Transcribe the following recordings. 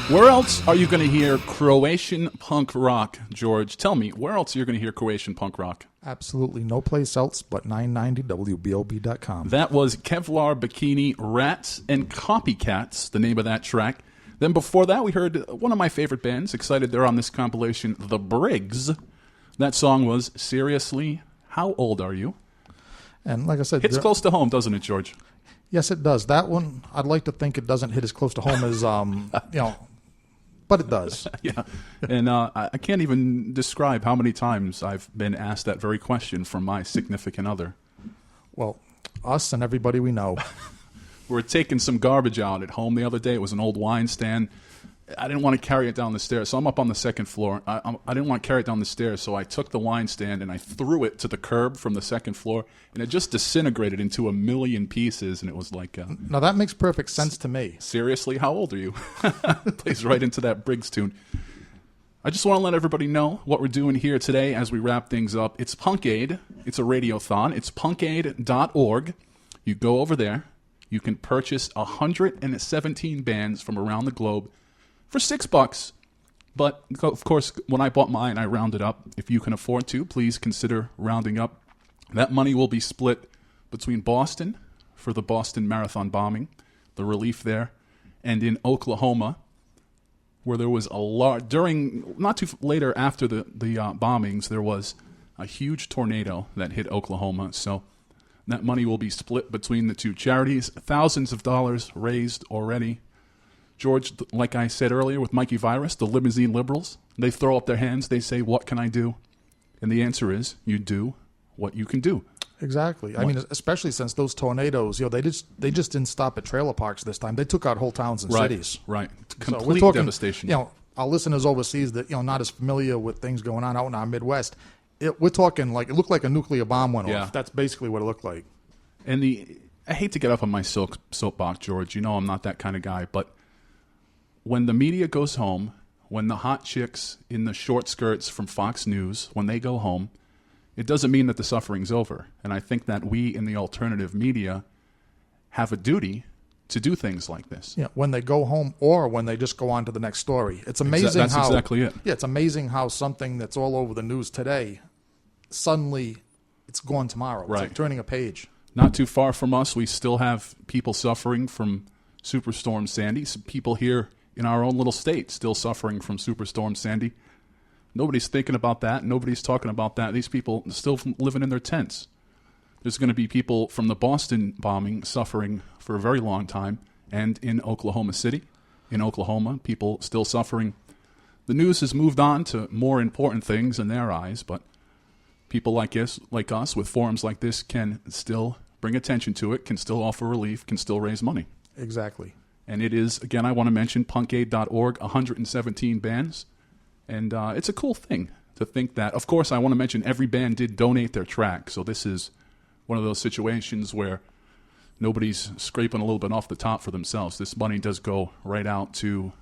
Where else are you going to hear Croatian punk rock, George? Tell me, where else are you going to hear Croatian punk rock? Absolutely no place else but 990WBOB.com. That was Kevlar Bikini, Rats and Copycats, the name of that track. Then before that, we heard one of my favorite bands, excited they're on this compilation, The Briggs. That song was Seriously, How Old Are You? And like I said... Hits close to home, doesn't it, George? Yes, it does. That one, I'd like to think it doesn't hit as close to home as, but it does. Yeah, and I can't even describe how many times I've been asked that very question from my significant other. Well, us and everybody we know. We were taking some garbage out at home the other day. It was an old wine stand. I didn't want to carry it down the stairs, so I'm up on the second floor. I didn't want to carry it down the stairs, so I took the wine stand and I threw it to the curb from the second floor, and it just disintegrated into a million pieces, and it was like... now, that makes perfect sense to me. Seriously, how old are you? Plays right into that Briggs tune. I just want to let everybody know what we're doing here today as we wrap things up. It's Punk Aid. It's a radiothon. It's punkaid.org. You go over there. You can purchase 117 bands from around the globe for $6. But, of course, when I bought mine, I rounded up. If you can afford to, please consider rounding up. That money will be split between Boston for the Boston Marathon bombing, the relief there, and in Oklahoma, where there was a large... not too later after the bombings, there was a huge tornado that hit Oklahoma. So that money will be split between the two charities. Thousands of dollars raised already. George, like I said earlier with Mikey Virus, the limousine liberals, they throw up their hands, they say, what can I do? And the answer is, you do what you can do. Exactly. I mean, especially since those tornadoes, they just didn't stop at trailer parks this time. They took out whole towns and cities. Right. So Complete we're talking, devastation. Our listeners overseas that, not as familiar with things going on out in our Midwest, we're talking like, it looked like a nuclear bomb went off. That's basically what it looked like. And I hate to get up on my soapbox, George. I'm not that kind of guy, but when the media goes home, when the hot chicks in the short skirts from Fox News, when they go home, it doesn't mean that the suffering's over. And I think that we in the alternative media have a duty to do things like this. Yeah, when they go home or when they just go on to the next story. It's amazing That's exactly it. Yeah, it's amazing how something that's all over the news today, suddenly it's gone tomorrow. It's like turning a page. Not too far from us, we still have people suffering from Superstorm Sandy. Some people here in our own little state still suffering from Superstorm Sandy. Nobody's thinking about that. Nobody's talking about that. These people still living in their tents. There's going to be people from the Boston bombing suffering for a very long time, and in Oklahoma City, in Oklahoma, people still suffering. The news has moved on to more important things in their eyes, but people like us with forums like this can still bring attention to it, can still offer relief, can still raise money. Exactly. And it is, again, I want to mention punkaid.org, 117 bands. And it's a cool thing to think that. Of course, I want to mention every band did donate their track. So this is one of those situations where nobody's scraping a little bit off the top for themselves. This money does go right out to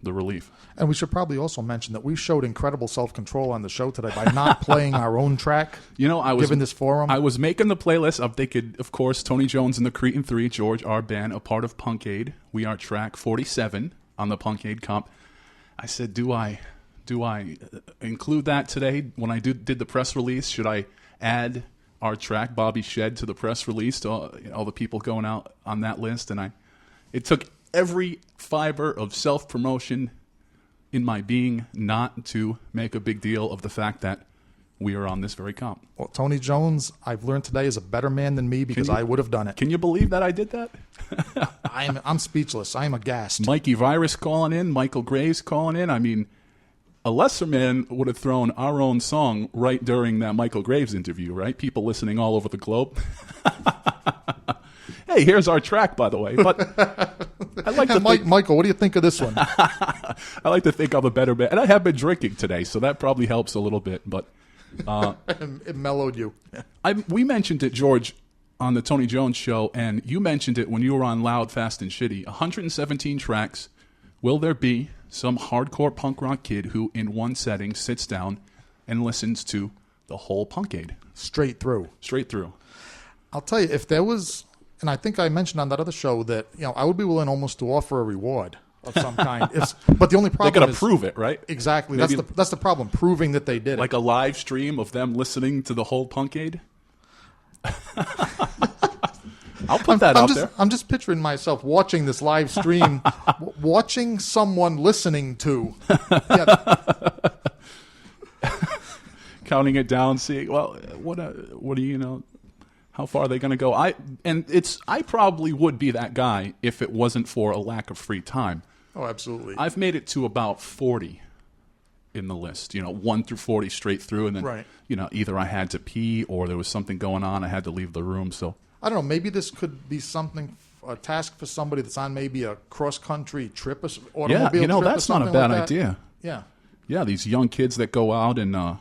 the relief. And we should probably also mention that we showed incredible self-control on the show today by not playing our own track. Given this forum. I was making the playlist. I'm thinking, of course, Tony Jones and the Cretan 3, George, our band, a part of Punk Aid. We are track 47 on the Punk Aid comp. I said, do I include that today when I did the press release? Should I add our track, Bobby Shed, to the press release to all the people going out on that list? And it took every fiber of self-promotion in my being not to make a big deal of the fact that we are on this very comp. Well, Tony Jones, I've learned today, is a better man than me because I would have done it. Can you believe that I did that? I'm speechless. I am aghast. Mikey Virus calling in, Michael Graves calling in. I mean, a lesser man would have thrown our own song right during that Michael Graves interview, right? People listening all over the globe. Hey, here's our track, by the way. But I like to think, Michael, what do you think of this one? I like to think I'm a better man. And I have been drinking today, so that probably helps a little bit. But it mellowed you. We mentioned it, George, on the Tony Jones show, and you mentioned it when you were on Loud, Fast, and Shitty. 117 tracks. Will there be some hardcore punk rock kid who, in one setting, sits down and listens to the whole Punk Aid? Straight through. Straight through. I'll tell you, if there was, and I think I mentioned on that other show that, I would be willing almost to offer a reward of some kind. But the only problem they got to prove it, right? Exactly. Maybe that's the problem, proving that they did it. Like a live stream of them listening to the whole Punk-Aid? I'll put that out there. I'm just picturing myself watching this live stream, watching someone listening to. Yeah. Counting it down, seeing, well, what do you know? How far are they going to go? I probably would be that guy if it wasn't for a lack of free time. Oh, absolutely. I've made it to about 40 in the list, 1 through 40 straight through. And then, either I had to pee or there was something going on. I had to leave the room. So I don't know. Maybe this could be a task for somebody that's on maybe a cross-country trip, automobile trip. That's not a bad idea. Yeah. Yeah, these young kids that go out and,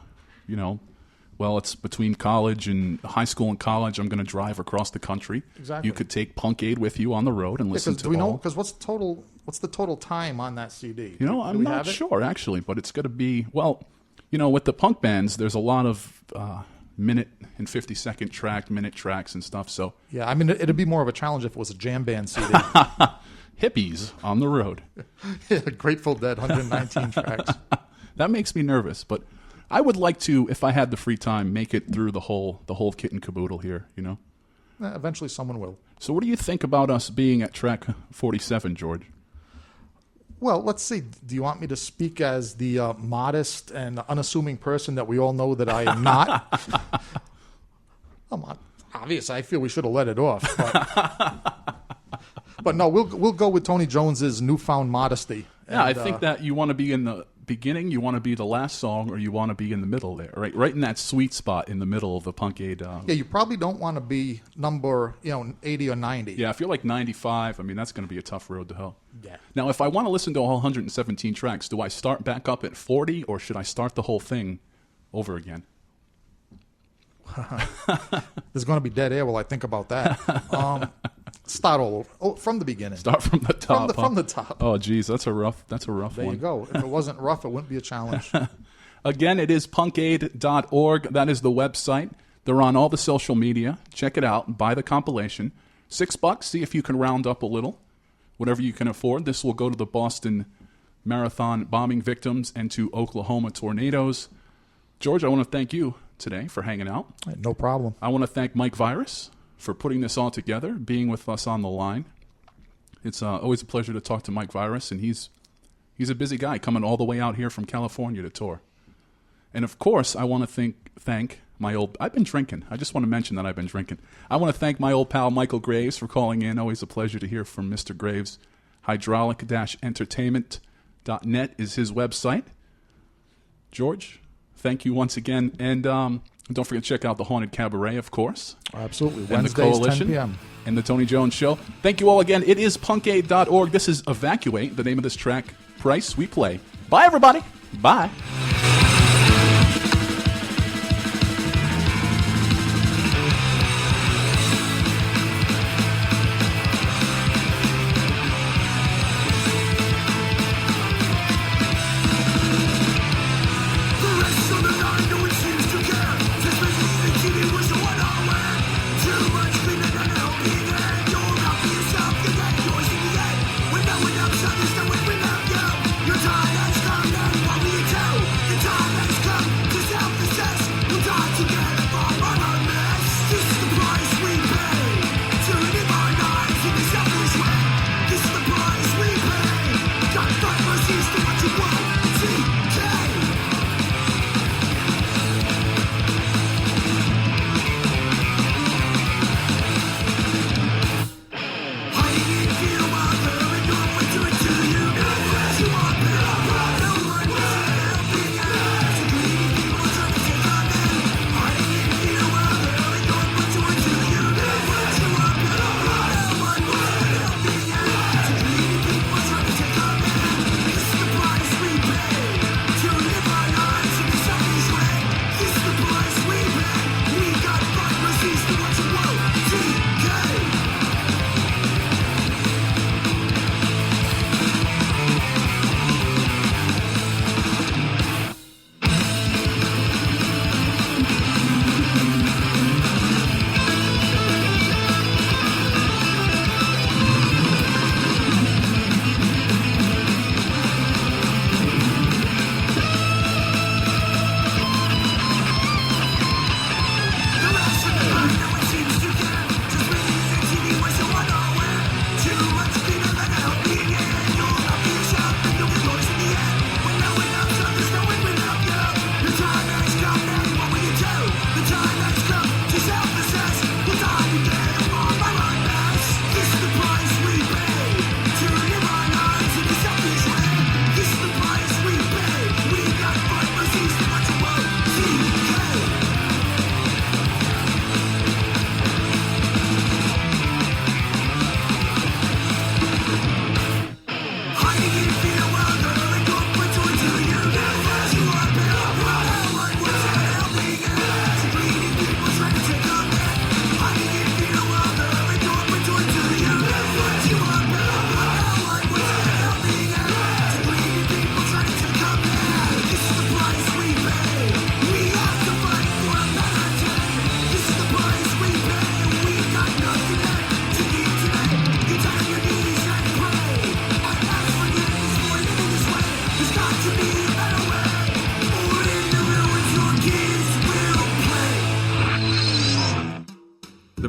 well, it's between college and high school and college. I'm going to drive across the country. Exactly. You could take Punk-Aid with you on the road and listen to do we know? Because what's the total time on that CD? I'm not sure, actually, but it's going to be, well, with the punk bands, there's a lot of minute and 50-second minute tracks and stuff. So yeah, I mean, it'd be more of a challenge if it was a jam band CD. Hippies on the road. Yeah, Grateful Dead, 119 tracks. That makes me nervous, but I would like to, if I had the free time, make it through the whole kit and caboodle here, Eventually someone will. So what do you think about us being at track 47, George? Well, let's see. Do you want me to speak as the modest and unassuming person that we all know that I am not? Obviously, I feel we should have let it off. But no, we'll go with Tony Jones's newfound modesty. Yeah, I think that you want to be in the beginning, you want to be the last song, or you want to be in the middle there, right in that sweet spot in the middle of the Punk-Aid. Yeah, you probably don't want to be number 80 or 90. Yeah, if you're like 95, I mean, that's going to be a tough road to hoe. Yeah. Now, if I want to listen to all 117 tracks, do I start back up at 40, or should I start the whole thing over again? There's going to be dead air while I think about that. Start all over. Oh, from the beginning. Start from the top. From the top. Oh, geez, that's a rough one. There you go. If it wasn't rough, it wouldn't be a challenge. Again, it is punkaid.org. That is the website. They're on all the social media. Check it out. Buy the compilation. $6. See if you can round up a little. Whatever you can afford. This will go to the Boston Marathon bombing victims and to Oklahoma tornadoes. George, I want to thank you today for hanging out. No problem. I want to thank Mike Virus for putting this all together, being with us on the line. It's always a pleasure to talk to Mike Virus, and he's a busy guy coming all the way out here from California to tour. And of course, I want to thank my old... I've been drinking. I just want to mention that I've been drinking. I want to thank my old pal Michael Graves for calling in. Always a pleasure to hear from Mr. Graves. Hydraulic-entertainment.net is his website. George, thank you once again, and don't forget to check out the Haunted Cabaret, of course. Absolutely. And Wednesdays, the Coalition 10 p.m. And the Tony Jones Show. Thank you all again. It is punkaid.org. This is Evacuate, the name of this track. Price we play. Bye, everybody. Bye. You're tired and strong, and what will you do?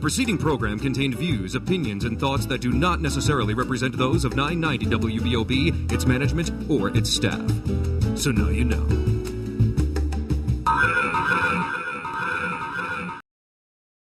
preceding program contained views, opinions, and thoughts that do not necessarily represent those of 990 WVOB, its management, or its staff. So now you know.